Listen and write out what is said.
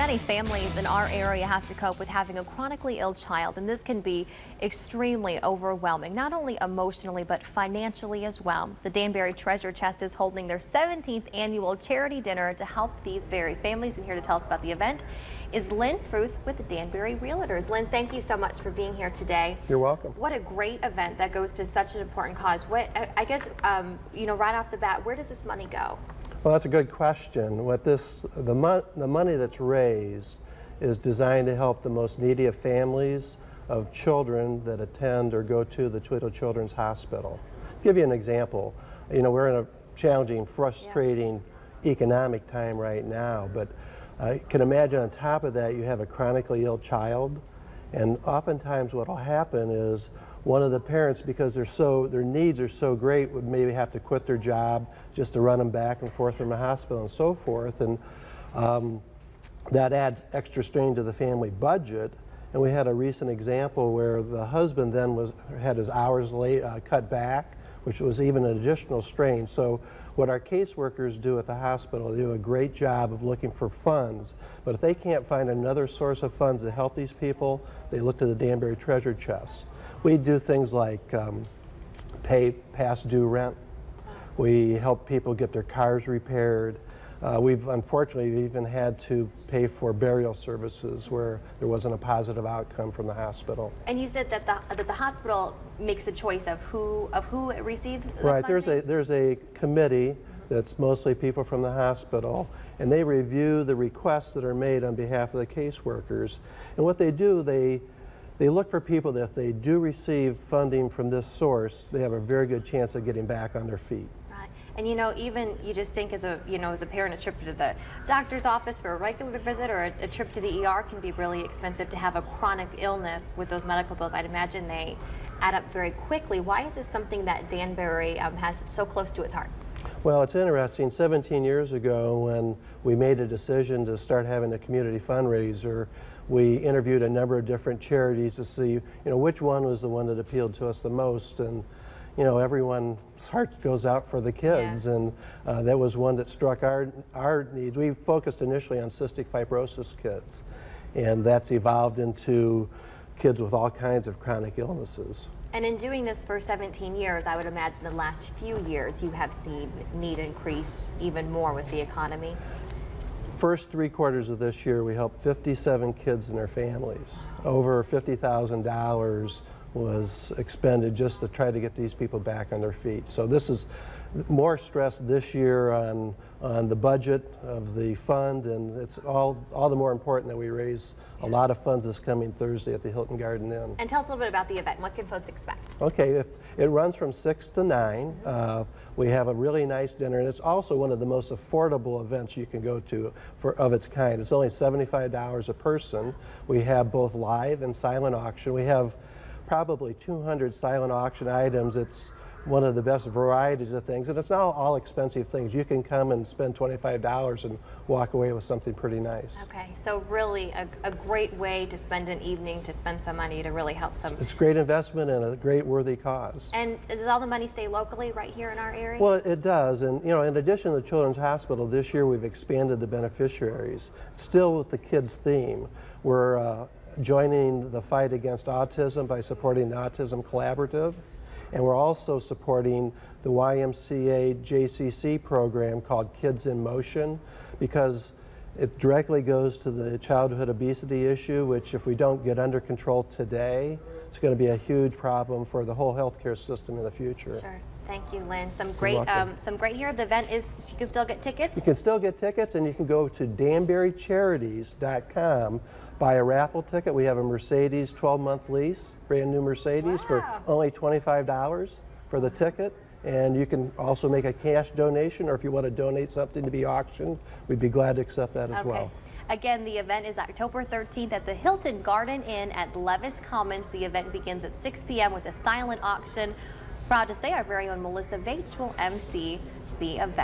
Many families in our area have to cope with having a chronically ill child, and this can be extremely overwhelming, not only emotionally but financially as well. The Danberry Treasure Chest is holding their 17th annual charity dinner to help these very families, and here to tell us about the event is Lynn Fruth with the Danberry Realtors. Lynn, thank you so much for being here today. You're welcome. What a great event that goes to such an important cause. What, I guess, right off the bat, where does this money go? Well, that's a good question. The money that's raised is designed to help the most needy of families of children that attend or go to the WTOL Children's Hospital. I'll give you an example. We're in a challenging, frustrating economic time right now, but I can imagine on top of that you have a chronically ill child, and oftentimes what will happen is one of the parents, because their needs are so great, would maybe have to quit their job just to run them back and forth from the hospital and so forth, and that adds extra strain to the family budget. And we had a recent example where the husband then had his hours cut back, which was even an additional strain. So what our caseworkers do at the hospital, they do a great job of looking for funds, but if they can't find another source of funds to help these people, they look to the Danberry Treasure Chest. We do things like pay past due rent. We help people get their cars repaired. We've unfortunately even had to pay for burial services where there wasn't a positive outcome from the hospital. And you said that the hospital makes a choice of who it receives the Right. funding? There's a committee that's mostly people from the hospital, and they review the requests that are made on behalf of the caseworkers. And what they do, they look for people that if they do receive funding from this source, they have a very good chance of getting back on their feet. Right. And even you just think as a parent, a trip to the doctor's office for a regular visit or a trip to the ER can be really expensive. To have a chronic illness with those medical bills, I'd imagine they add up very quickly. Why is this something that Danberry has so close to its heart? Well, it's interesting. 17 years ago, when we made a decision to start having a community fundraiser, we interviewed a number of different charities to see, which one was the one that appealed to us the most. And, everyone's heart goes out for the kids, and that was one that struck our needs. We focused initially on cystic fibrosis kids, and that's evolved into kids with all kinds of chronic illnesses. And in doing this for 17 years, I would imagine the last few years you have seen need increase even more with the economy. First 3 quarters of this year, we helped 57 kids and their families. Over $50,000 was expended just to try to get these people back on their feet. So this is more stress this year on the budget of the fund, and it's all the more important that we raise a lot of funds this coming Thursday at the Hilton Garden Inn. And tell us a little bit about the event. What can folks expect? Okay, it runs from 6 to 9. We have a really nice dinner, and it's also one of the most affordable events you can go to of its kind. It's only $75 a person. We have both live and silent auction. We have probably 200 silent auction items. It's one of the best varieties of things, and it's not all expensive things. You can come and spend $25 and walk away with something pretty nice. Okay, so really a great way to spend an evening, to spend some money to really help some. It's a great investment and a great worthy cause. And does all the money stay locally right here in our area? Well, it does, and in addition to the Children's Hospital, this year we've expanded the beneficiaries. Still with the kids theme, we're joining the fight against autism by supporting the Autism Collaborative. And we're also supporting the YMCA JCC program called Kids in Motion, because it directly goes to the childhood obesity issue, which if we don't get under control today, it's going to be a huge problem for the whole healthcare system in the future. Sure. Thank you, Lynn. Some great here. The event is, you can still get tickets? You can still get tickets, and you can go to danberrycharities.com, buy a raffle ticket. We have a Mercedes 12-month lease, brand new Mercedes, for only $25 for the ticket. And you can also make a cash donation, or if you want to donate something to be auctioned, we'd be glad to accept that as well. Again, the event is October 13th at the Hilton Garden Inn at Levis Commons. The event begins at 6 p.m. with a silent auction. Proud to say our very own Melissa Veitch will MC the event.